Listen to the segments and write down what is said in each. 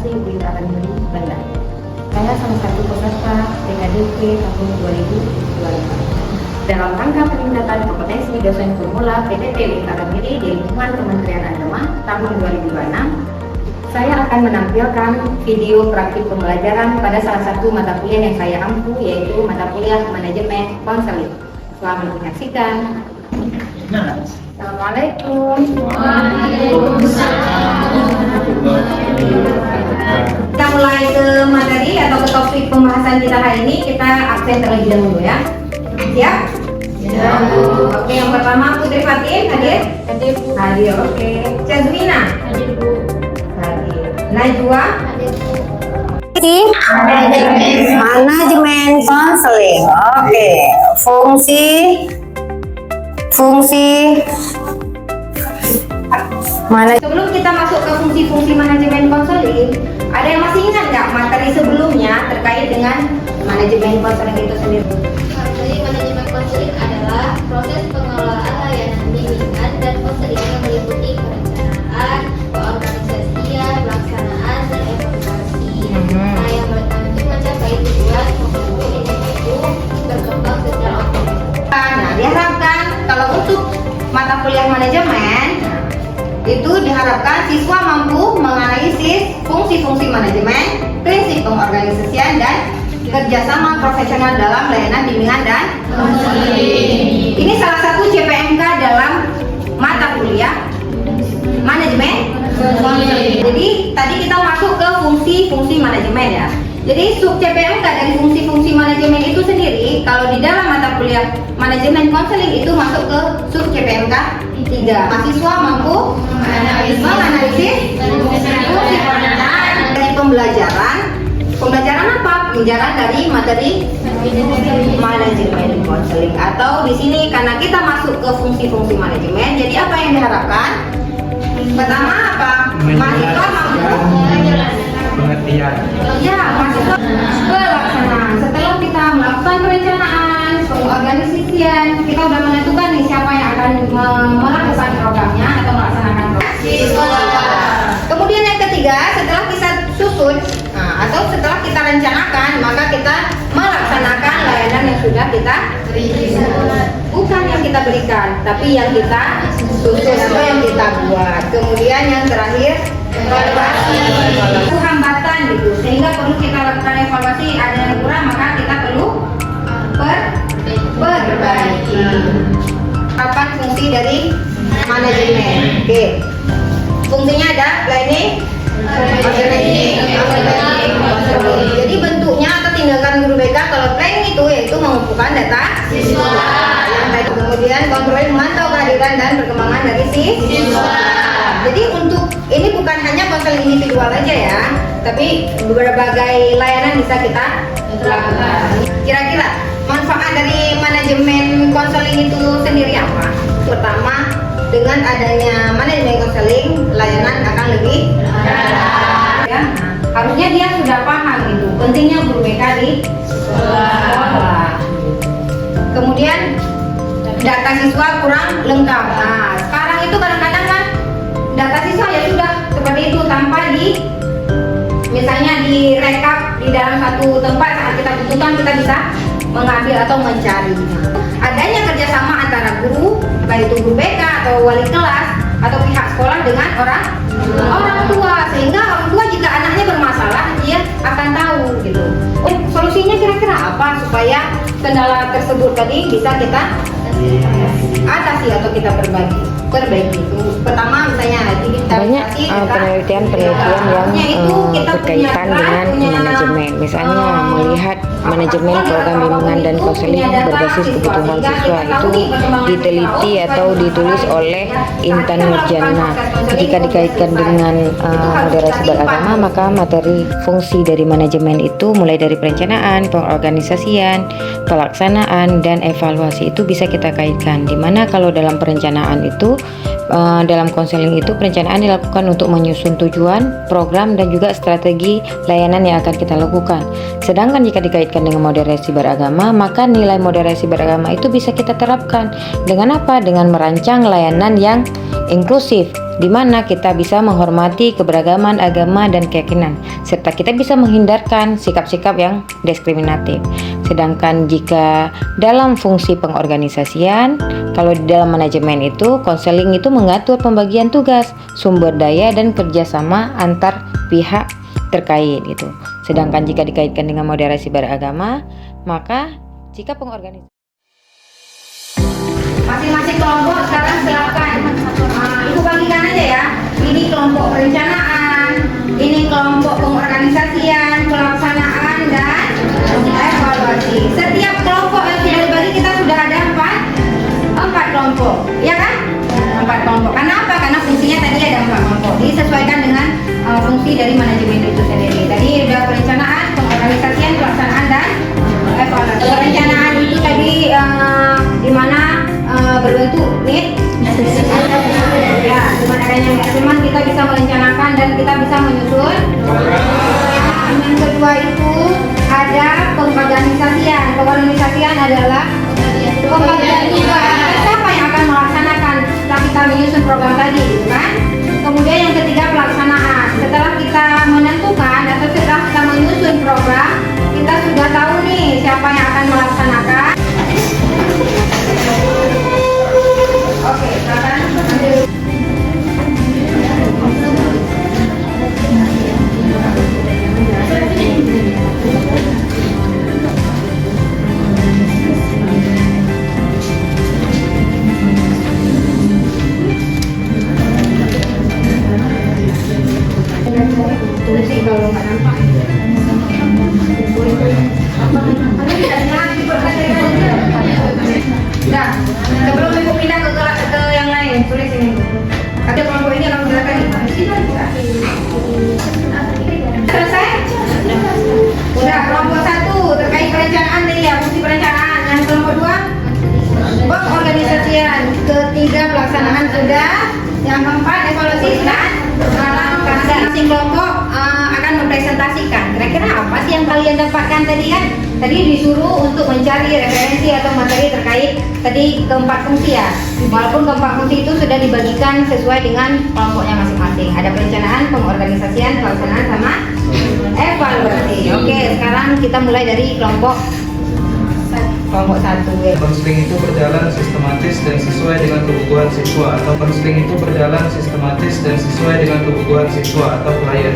Lokasi Bukit Arang Banda. Saya salah satu peserta PKDP tahun 2025. Dalam rangka peningkatan kompetensi dosen formula PTT Bukit Arang di lingkungan Kementerian Agama tahun 2026, saya akan menampilkan video praktik pembelajaran pada salah satu mata kuliah yang saya ampu, yaitu mata kuliah Manajemen Konseling. Selamat menyaksikan. Assalamualaikum. Kita mulai ke materi atau ke topik pembahasan kita hari ini. Kita absen terlebih dahulu ya. Siap? Ya. Oke, yang pertama Putri Fatin hadir? Hadir. Hadir, oke. Cazmina? Hadir, Bu. Hadir. Najwa? Hadir. Manajemen konseling. Oke. Fungsi mana? Sebelum kita masuk ke fungsi-fungsi manajemen konseling, ada yang masih ingat nggak materi sebelumnya terkait dengan manajemen konseling itu sendiri? Materi manajemen konseling adalah proses pengelolaan layanan bimbingan dan konseling yang meliputi perencanaan, keorganisasian, pelaksanaan, dan evaluasi. Nah, yang bertujuan mencapai tujuan membantu individu berkembang secara otomatis. Nah, diharapkan kalau untuk mata kuliah manajemen itu diharapkan siswa mampu menganalisis fungsi-fungsi manajemen, prinsip pengorganisasian, dan kerjasama profesional dalam layanan bimbingan dan konseling. Ini salah satu CPMK dalam mata kuliah manajemen konseling. Jadi tadi kita masuk ke fungsi-fungsi manajemen ya. Jadi sub CPMK dari fungsi-fungsi manajemen itu sendiri, kalau di dalam mata kuliah manajemen konseling itu masuk ke sub CPMK 3. Mahasiswa mampu menganalisis fungsi perencanaan dari pembelajaran apa? Pembelajaran dari materi manajemen konseling, atau di sini karena kita masuk ke fungsi-fungsi manajemen, jadi apa yang diharapkan? Pertama apa? Mahasiswa mampu pengertian. Ya, mahasiswa pelaksanaan. Setelah kita melakukan perencanaan, pengorganisasian, kita sudah menentukan nih siapa yang akan melakukan programnya atau melaksanakan program. Kemudian yang ketiga, setelah kita susun atau setelah kita rencanakan, maka kita melaksanakan layanan yang sudah kita berikan. Bukan yang kita berikan, tapi yang kita susun atau yang kita buat. Kemudian yang terakhir, evaluasi. Itu hambatan gitu, sehingga perlu kita lakukan evaluasi. Ada yang kurang, maka kita perlu perbaiki. Apa fungsi dari manajemen? Oke. Fungsinya ada planning, jadi bentuknya atau tindakan guru BK kalau planning itu yaitu mengumpulkan data siswa. Yang tadi kemudian kontrol, memantau kehadiran dan perkembangan dari siswa. Jadi untuk ini bukan hanya konseling individual aja ya, tapi berbagai layanan bisa kita lakukan. Kira-kira manfaat dari manajemen konseling itu sendiri apa? Pertama, dengan adanya manajemen konseling, layanan akan lebih ya. Harusnya dia sudah paham gitu pentingnya guru BK di sekolah. Kemudian data siswa kurang lengkap. Nah, sekarang itu kadang-kadang kan data siswa ya sudah seperti itu tanpa misalnya direkap di dalam satu tempat, saat kita butuhkan kita bisa mengambil atau mencari. Adanya kerjasama antara guru, baik itu guru BK atau wali kelas atau pihak sekolah dengan orang tua, sehingga orang tua jika anaknya bermasalah dia akan tahu gitu. Solusinya kira-kira apa supaya kendala tersebut tadi bisa kita atasi atau kita perbaiki. Itu pertama misalnya banyak penelitian yang berkaitan dengan manajemen, misalnya melihat manajemen program bimbingan dan konseling berbasis kebutuhan siswa itu diteliti atau ditulis oleh Intan Nurjana. Jika dikaitkan dengan moderasi beragama, maka materi fungsi dari manajemen itu mulai dari perencanaan, pengorganisasian, pelaksanaan, dan evaluasi itu bisa kita kaitkan. Dimana kalau dalam perencanaan itu dalam konseling itu perencanaan dilakukan untuk menyusun tujuan, program, dan juga strategi layanan yang akan kita lakukan. Sedangkan jika dikaitkan dengan moderasi beragama, maka nilai moderasi beragama itu bisa kita terapkan dengan apa? Dengan merancang layanan yang inklusif, di mana kita bisa menghormati keberagaman agama dan keyakinan, serta kita bisa menghindarkan sikap-sikap yang diskriminatif. Sedangkan jika dalam fungsi pengorganisasian, kalau di dalam manajemen itu, konseling itu mengatur pembagian tugas, sumber daya, dan kerjasama antar pihak terkait itu. Sedangkan jika dikaitkan dengan moderasi beragama, maka jika pengorganisasian Masing-masing kelompok sekarang silakan ibu bagikan aja ya. Ini kelompok perencanaan, ini kelompok pengorganisasian, pelaksanaan, dan evaluasi. Setiap kelompok yang sudah dibagi kita sudah ada empat kelompok, ya kan? 4 kelompok. Karena apa? Karena fungsinya tadi ada 4 kelompok. Disesuaikan dengan fungsi dari manajemen itu sendiri. Tadi udah perencanaan, pengorganisasian, pelaksanaan, dan evaluasi. Perencanaan itu tadi di mana berbentuk nih ya, dengan adanya assessment kita bisa merencanakan dan kita bisa menyusun. Yang kedua itu ada pengorganisasian. Pengorganisasian adalah pembagian tugas, siapa yang akan melaksanakan setelah kita menyusun program tadi, kan? Kemudian yang ketiga pelaksanaan. Setelah kita menentukan atau setelah kita menyusun program, kita sudah tahu nih siapa yang akan melaksanakan. Oke, silakan. Tulis sih kalau nggak nampak. Nah, sebelum ibu pindah ke yang lain, tulis ini. Ada kelompok ini akan menggunakan selesai? Udah, kelompok 1 terkait perencanaan tadi ya, fungsi perencanaan. Dan kelompok 2 pengorganisasian. Ketiga pelaksanaan sudah. Yang keempat evaluasi dan masing-masing kelompok akan mempresentasikan kira-kira apa sih yang kalian dapatkan tadi kan? Tadi disuruh untuk mencari referensi atau materi terkait tadi keempat fungsi ya. Walaupun keempat fungsi itu sudah dibagikan sesuai dengan kelompoknya masing-masing. Ada perencanaan, pengorganisasian, pelaksanaan, sama evaluasi. Oke, sekarang kita mulai dari kelompok 1. Konseling itu berjalan sistematis dan sesuai dengan kebutuhan siswa atau konseling itu berjalan sistematis dan sesuai dengan kebutuhan siswa atau klien.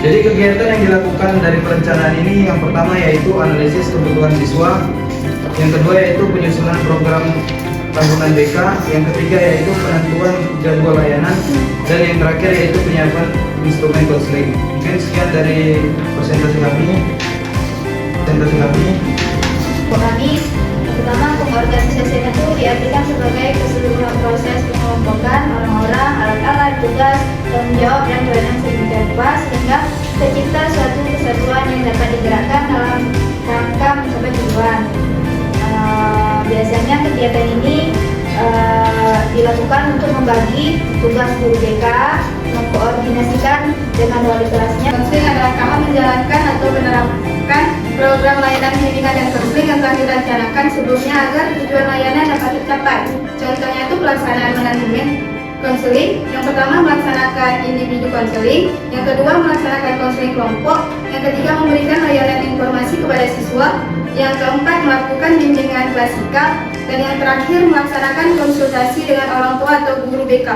Jadi kegiatan yang dilakukan dari perencanaan ini yang pertama yaitu analisis kebutuhan siswa, yang kedua yaitu penyusunan program tahunan BK, yang ketiga yaitu penentuan jadwal layanan, dan yang terakhir yaitu penyiapan instrumen konseling. Mungkin sekian dari presentasi kami. Kami pertama pengorganisasian itu diartikan sebagai keseluruhan proses mengelompokkan orang-orang, alat-alat, tugas, tanggung jawab dan kewenangan sedemikian rupa sehingga tercipta suatu kesatuan yang dapat digerakkan dalam rangka mencapai tujuan. Biasanya kegiatan ini dilakukan untuk membagi tugas guru BK, mengkoordinasikan dengan wali kelasnya. Konseling adalah kamu menjalankan atau menerapkan program layanan bimbingan dan konseling yang telah direncanakan sebelumnya agar tujuan layanan dapat tercapai. Contohnya itu pelaksanaan manajemen konseling. Yang pertama melaksanakan individu konseling, yang kedua melaksanakan konseling kelompok, yang ketiga memberikan layanan informasi kepada siswa, yang keempat melakukan bimbingan klasikal, dan yang terakhir melaksanakan konsultasi dengan orang tua atau guru BK.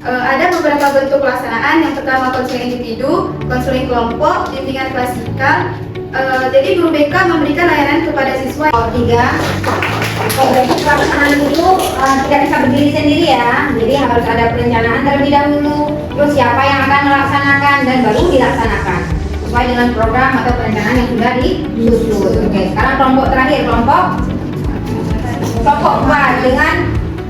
Ada beberapa bentuk pelaksanaan. Yang pertama konseling individu, konseling kelompok, bimbingan klasikal. Jadi guru BK memberikan layanan kepada siswa. 3. Bentuk pelaksanaan itu tidak bisa berdiri sendiri ya. Jadi harus ada perencanaan terlebih dahulu, terus siapa yang akan melaksanakan dan baru dilaksanakan sesuai dengan program atau perencanaan yang sudah disusun. Oke, sekarang kelompok terakhir, kelompok 4 dengan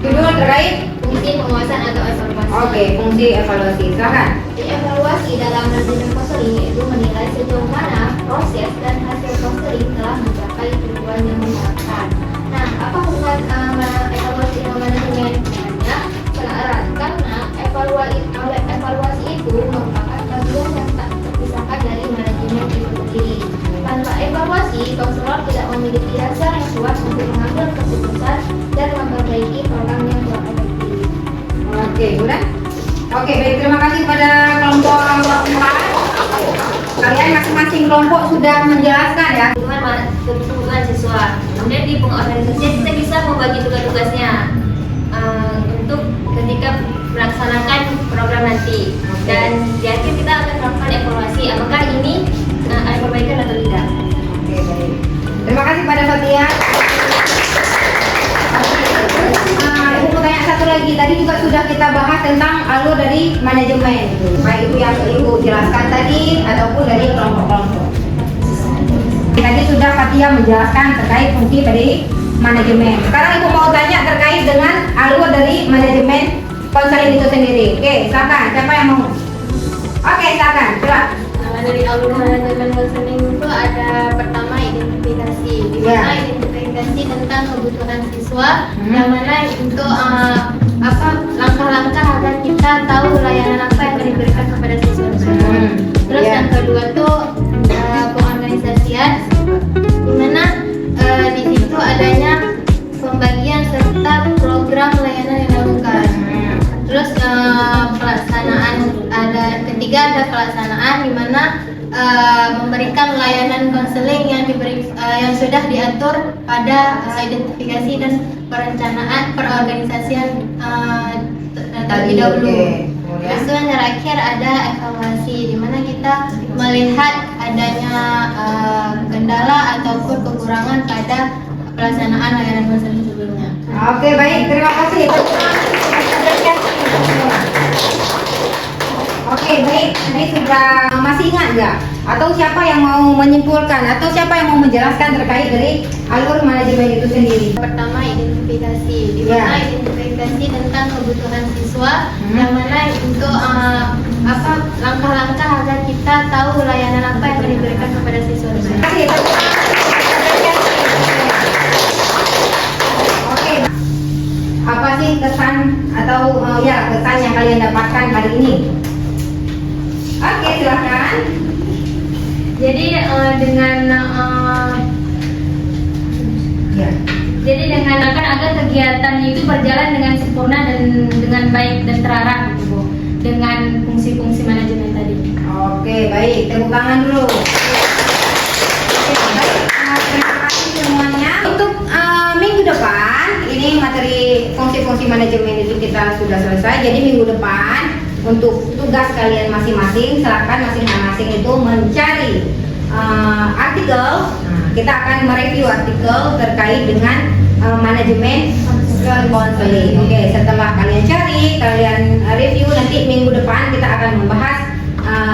judul terkait Fungsi penguasaan atau evaluasi. Oke, fungsi evaluasi. Silakan. Evaluasi dalam manajemen konseling yaitu menilai sejauh mana proses dan hasil konseling telah mencapai tujuan yang diharapkan. Nah, apa hubungan evaluasi dengan manajemen? Sebenarnya sangat erat karena evaluasi itu merupakan bagian yang tak terpisahkan dari manajemen itu sendiri. Tanpa evaluasi, konselor tidak memiliki dasar yang kuat untuk mengambil keputusan dan memperbaiki program yang kurang efektif. Oke, udah? Oke, baik. Terima kasih pada kelompok 4. Kalian masing-masing kelompok sudah menjelaskan ya. Kebutuhan siswa. Kemudian di pengorganisasi kita bisa membagi tugas-tugasnya untuk ketika melaksanakan program nanti. Dan di akhir kita akan melakukan evaluasi apakah ini ada perbaikan atau tidak. Oke, baik. Terima kasih pada Fatia. Ibu mau tanya satu lagi. Tadi juga sudah kita bahas tentang alur dari manajemen, baik itu yang Ibu jelaskan tadi ataupun dari kelompok-kelompok. Tadi sudah Fatia menjelaskan terkait fungsi dari manajemen. Sekarang Ibu mau tanya terkait dengan alur dari manajemen konseling itu sendiri. Oke, silakan. Siapa yang mau? Oke, silakan. Coba. Dari alur manajemen konseling itu ada pertama identifikasi, di mana identifikasi tentang kebutuhan siswa, yang mana untuk langkah-langkah agar kita tahu layanan apa yang akan diberikan kepada siswa tersebut. Terus yang kedua tuh pengorganisasian, di mana di situ adanya pembagian serta program layanan yang dilakukan. Terus pelaksanaan, ketiga ada pelaksanaan, di mana memberikan layanan konseling yang sudah diatur pada identifikasi dan perencanaan perorganisasian terlebih dahulu. Terus yang terakhir ada evaluasi, di mana kita melihat adanya kendala ataupun kekurangan pada pelaksanaan layanan konseling sebelumnya. Oke, baik. Terima kasih. Oke, baik. Ini sudah masih ingat nggak? Atau siapa yang mau menyimpulkan? Atau siapa yang mau menjelaskan terkait dari alur manajemen itu sendiri? Pertama identifikasi, di mana identifikasi tentang kebutuhan siswa, yang mana untuk langkah-langkah agar kita tahu layanan apa yang akan diberikan kepada siswa tersebut. Oke, apa sih kesan atau kesan yang kalian dapatkan hari ini? Oke, silakan. Jadi dengan agar kegiatan itu berjalan dengan sempurna dan dengan baik dan terarah gitu, Bu, dengan fungsi-fungsi manajemen tadi. Oke, baik. Tepuk tangan dulu. Oke, baik. Terima kasih semuanya. Untuk minggu depan, ini materi fungsi-fungsi manajemen itu kita sudah selesai. Jadi minggu depan untuk tugas kalian masing-masing, silakan masing-masing itu mencari artikel. Kita akan mereview artikel terkait dengan manajemen konseling. Oke, setelah kalian cari, kalian review, nanti minggu depan kita akan membahas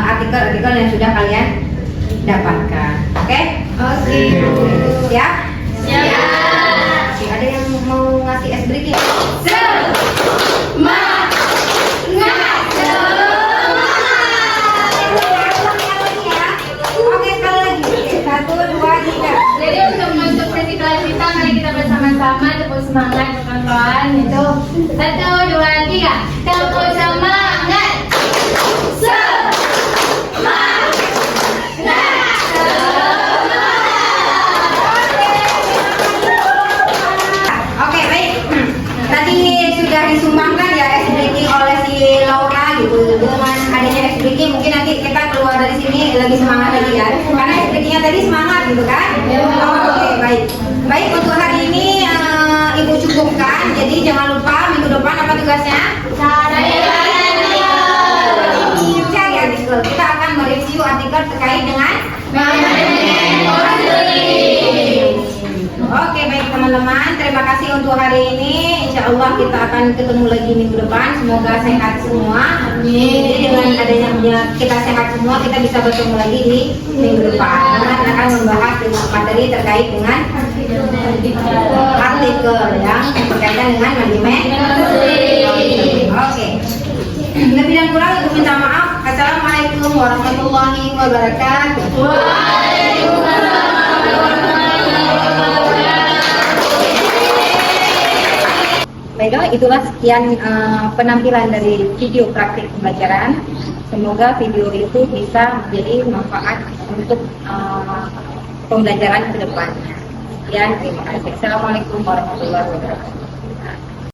artikel-artikel yang sudah kalian dapatkan. Oke? Oke. Siap? Siap. Oke, ada yang mau ngasih es breaking? Jadi untuk sesi kelanjutan, mari kita bersama-sama tepuk semangat kawan-kawan. Itu 1, 2, 3, tepuk semangat. Oke, baik. Tadi sudah disumbangkan ya es breaking oleh si Laura gitu. Dengan adanya es breaking mungkin nanti kita keluar dari sini lebih semangat lagi ya. Karena es breakingnya tadi semangat gitu kan? Oke, baik. Baik, untuk hari ini Ibu cukupkan. Jadi jangan lupa minggu depan apa tugasnya? Cari artikel. Kita akan mereview artikel terkait dengan manajemen konseling. Oke, baik teman-teman. Terima kasih untuk hari ini. Insya Allah kita akan ketemu lagi minggu depan. Semoga sehat semua. Jadi dengan adanya kita sehat semua, kita bisa bertemu lagi di minggu depan. Kita akan membahas materi terkait dengan artikel yang berkaitan dengan manajemen. Oke. Lebih dan kurang Ibu minta maaf. Assalamualaikum warahmatullahi wabarakatuh. Waalaikumsalam warahmatullahi wabarakatuh. Baiklah, itulah sekian penampilan dari video praktik pembelajaran. Semoga video itu bisa menjadi manfaat untuk pembelajaran ke depan. Sekian, terima kasih. Assalamualaikum warahmatullahi wabarakatuh.